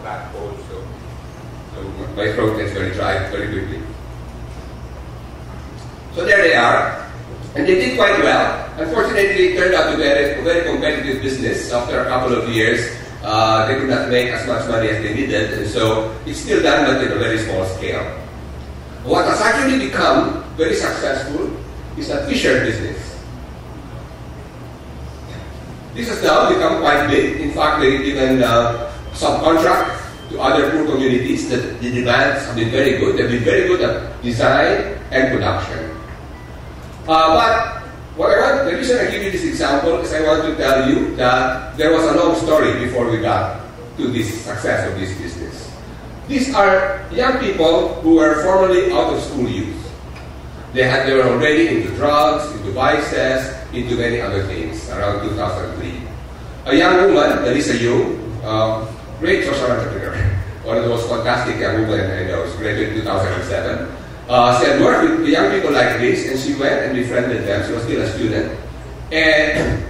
bad cold, so my throat gets very dry very quickly. So there they are, and they did quite well. Unfortunately, it turned out to be a very competitive business. After a couple of years, they could not make as much money as they needed, and so it's still done, but in a very small scale. What has actually become very successful is a fisher business. This has now become quite big. In fact, they even subcontract to other poor communities. The demands have been very good. They've been very good at design and production. But the reason I give you this example is I want to tell you that there was a long story before we got to this success of this business. These are young people who were formerly out of school youth. They were already into drugs, into vices, into many other things around 2003. A young woman, Elisa Yu, great social entrepreneur, one of the most fantastic young women I know, graduated in 2007, said, work with young people like this, and she went and befriended them. She was still a student. And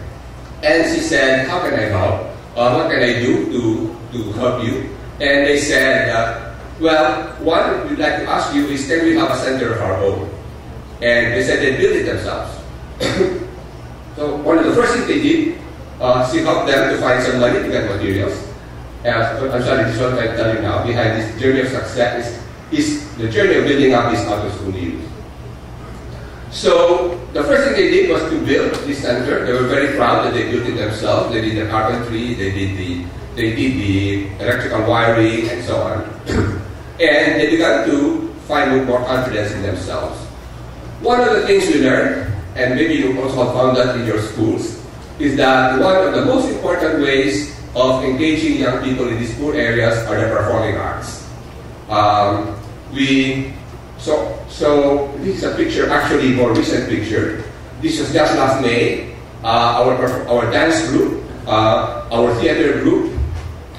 she said, how can I help? What can I do to help you? And they said, well, what we'd like to ask you is, can we have a center of our own? And they said they'd build it themselves. So one of the first things they did, she helped them to find some money to get materials. I'm sorry, this is what I'm telling you now. Behind this journey of success is the journey of building up this out-of-school youth. So the first thing they did was to build this center. They were very proud that they built it themselves. They did the carpentry, they did the electrical wiring, and so on. And they began to find more confidence in themselves. One of the things we learned, and maybe you also have found that in your schools, is that one of the most important ways of engaging young people in these poor areas are the performing arts. So this is a picture, actually a more recent picture. This was just last May. Our dance group, our theater group,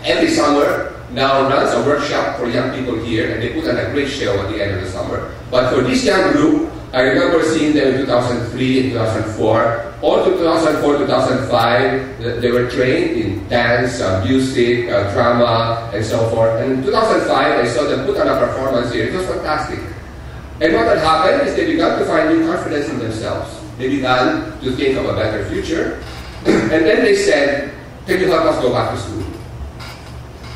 every summer now runs a workshop for young people here, and they put on a great show at the end of the summer. But for this young group, I remember seeing them in 2003 and 2004. All through 2004, 2005, they were trained in dance, music, drama, and so forth. And in 2005, I saw them put on a performance here. It was fantastic. And what had happened is they began to find new confidence in themselves. They began to think of a better future. And then they said, can you help us go back to school?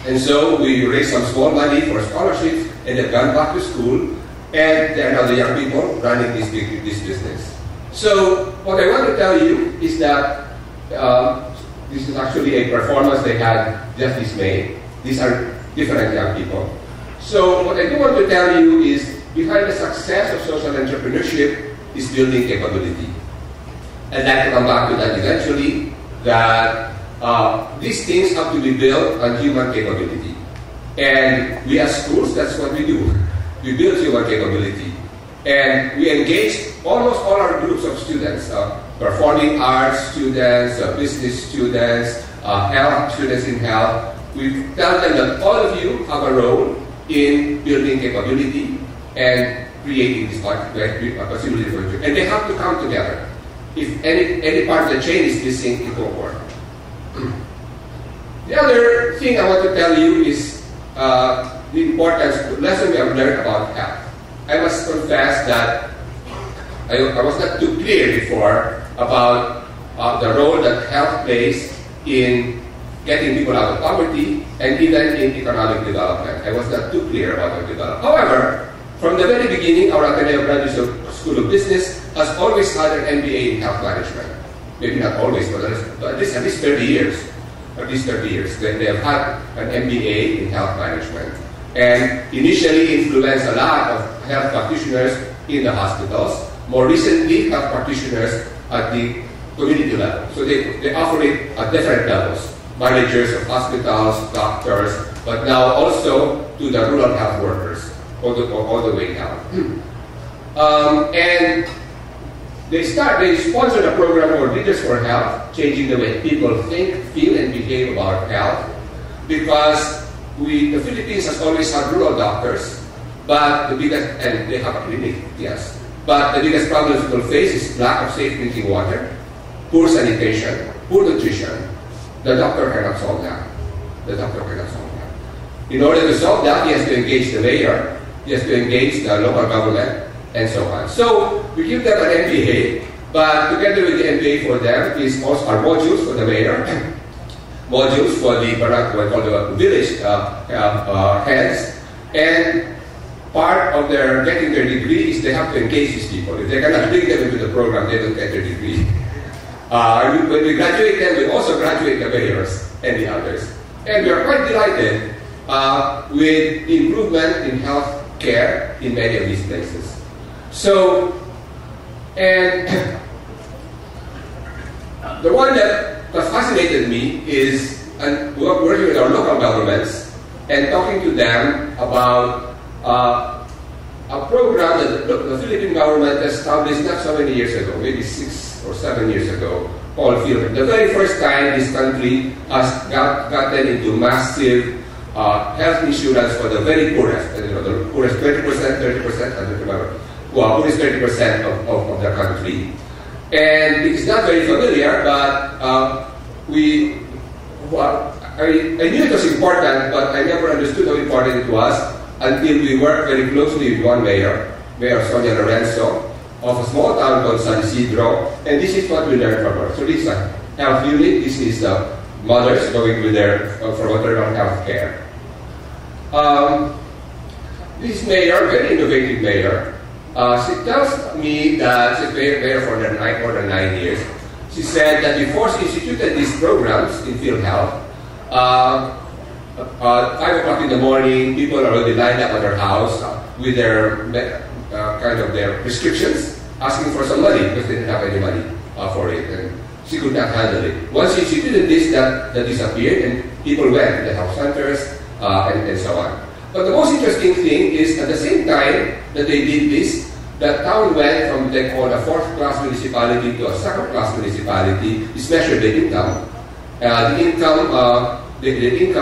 And so we raised some small money for scholarships, and they've gone back to school. And they're now the young people running this business. So what I want to tell you is that this is actually a performance they had just this May. These are different young people. So what I do want to tell you is behind the success of social entrepreneurship is building capability. I'd like to come back to that eventually, that these things have to be built on human capability. And we as schools, that's what we do. We build human capability. And we engage almost all our groups of students, performing arts students, business students, health students in health. We tell them that all of you have a role in building capability and creating this possibility for you. And they have to come together. If any part of the chain is missing, it won't work. The other thing I want to tell you is the importance, the lesson we have learned about health. I must confess that I was not too clear before about the role that health plays in getting people out of poverty and even in economic development. I was not too clear about the development. However, from the very beginning, our Ateneo Graduate School of Business has always had an MBA in health management. Maybe not always, but at least 30 years. At least 30 years. They have had an MBA in health management. And initially influenced a lot of health practitioners in the hospitals. More recently, health practitioners at the community level. So they offer it at different levels. Managers of hospitals, doctors, but now also to the rural health workers, all the way down. And they sponsored a program called Leaders for Health, changing the way people think, feel, and behave about health, because the Philippines has always had rural doctors, but and they have a clinic, yes, but the biggest problem people face is lack of safe drinking water, poor sanitation, poor nutrition. The doctor cannot solve that. The doctor cannot solve that. In order to solve that, he has to engage the mayor, he has to engage the local government, and so on. So we give them an MPA, but together with the MPA for them is also our modules for the mayor, modules for the village heads, and part of their getting their degree is they have to engage these people. If they cannot bring them into the program, they don't get their degree. When we graduate them, we also graduate the mayors and the others. And we are quite delighted with the improvement in health care in many of these places. So, and the one that fascinated me is working with our local governments and talking to them about a program that the Philippine government established not so many years ago, maybe 6 or 7 years ago, called PhilHealth. The very first time this country has gotten into massive health insurance for the very poorest, the poorest 20%, 30%, I don't remember, well, poorest 30% of the country. And it is not very familiar, but I knew it was important, but I never understood how important it was until we worked very closely with one mayor, Mayor Sonia Lorenzo, of a small town called San Isidro, and this is what we learned from her. So this is a health unit, this is mothers going with their for maternal health care. This mayor, very innovative mayor, she tells me that she's mayor for more than 9 years. She said that before she instituted these programs in PhilHealth, 5 o'clock in the morning, people are already lined up at her house with their their prescriptions, asking for some money because they didn't have any money for it, and she could not handle it. Once she instituted this, that disappeared, and people went to the health centers and so on. But the most interesting thing is, at the same time that they did this, the town went from what they call a 4th-class municipality to a 2nd-class municipality. This measured the income. The income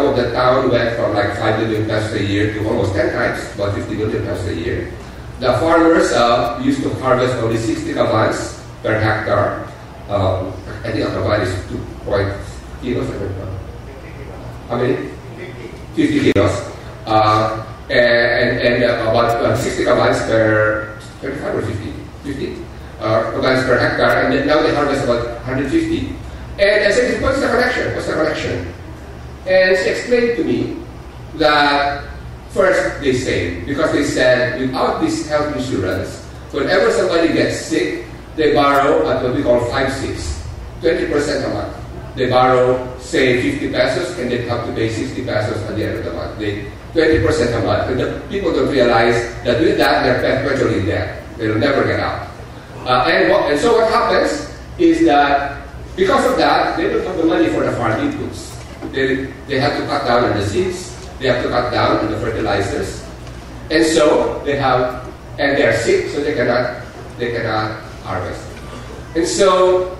of the town went from like 5 million pesos a year to almost 10 times, about 50 million pesos a year. The farmers used to harvest only 60 kavans per hectare. I think a kavan is 2 kilos. How many? 50 kilos. And about 60 kavans per 35 or 50? 50 kavans per hectare, and then now they harvest about 150. And I said, what's the connection? What's the connection? And she explained to me that first they saved, because they said without this health insurance, whenever somebody gets sick, they borrow at what we call 5-6, 20% a month. They borrow, say, 50 pesos, and they have to pay 60 pesos at the end of the month. They 20% a month. And the people don't realize that with that, they're perpetually in debt. They will never get out. And so what happens is that because of that, they don't have the money for the farm inputs. They have to cut down on the seeds. They have to cut down on the fertilizers. And so they are sick, so they cannot harvest. And so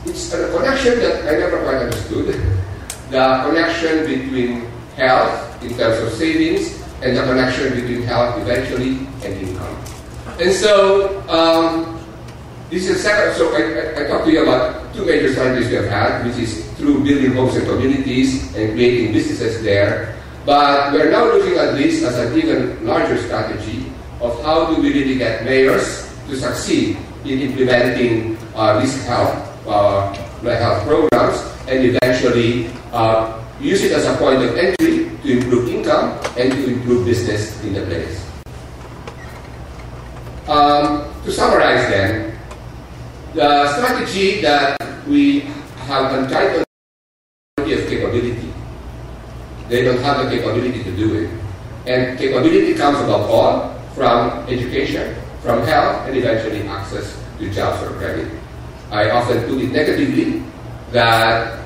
it's a connection that I never quite understood. The connection between health in terms of savings and the connection between health eventually and income. And so this is second. So I talked to you about 2 major strategies we have had, which is through building homes and communities and creating businesses there. But we're now looking at this as an even larger strategy of how do we really get mayors to succeed in implementing these health programs and eventually use it as a point of entry to improve income and to improve business in the place. To summarize then, the strategy that we have entitled of capability. They don't have the capability to do it. And capability comes above all from education, from health, and eventually access to jobs or credit. I often put it negatively that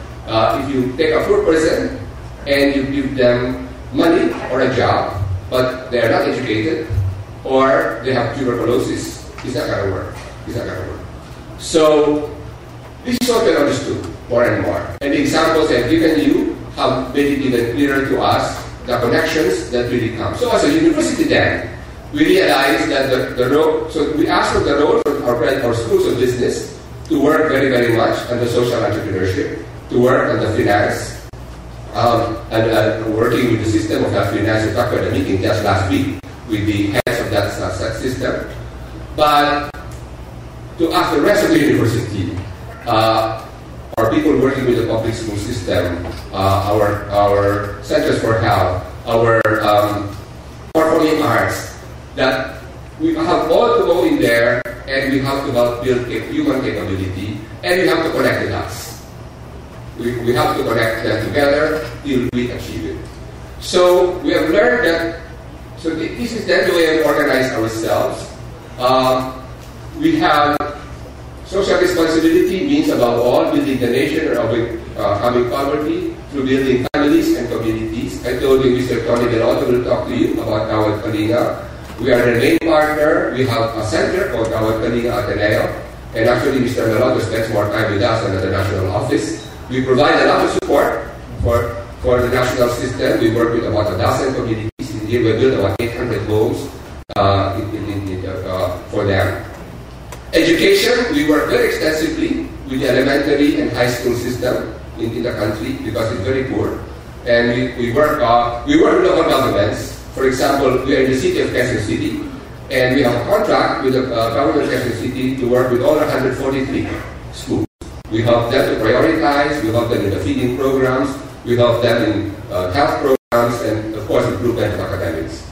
if you take a poor person and you give them money or a job, but they are not educated or they have tuberculosis, it's not going to work. It's not going to work. So this is what we understood more and more. And the examples I've given you have made it even clearer to us the connections that really come. So as a university then, we realized that the role, so we asked for the role for our schools of business to work very, very much on the social entrepreneurship, to work on the finance, and working with the system of health finance. We talked about the meeting just last week with the heads of that system. But to ask the rest of the university, our people working with the public school system, our centers for health, our performing arts, that we have all to go in there, and we have to build human capability, and we have to connect the dots. We have to connect them together till we achieve it. So we have learned that. So this is then the way we organize ourselves. We have social responsibility, means above all building the nation or overcoming poverty through building families and communities. I told you Mr. Tony Delotto will talk to you about Tawad Kalinga. We are the main partner. We have a center called Tawad Kalinga Ateneo. And actually Mr. Delotto spends more time with us than at the national office. We provide a lot of support for the national system. We work with about 1,000 communities. Indeed, we built about 800 homes for them. Education, we work very extensively with the elementary and high school system in the country because it's very poor. And we work with local governments. For example, we are in the city of Quezon City, and we have a contract with the government of Quezon City to work with all 143 schools. We help them to prioritize, we help them in the feeding programs, we help them in health programs, and of course improvement of academics.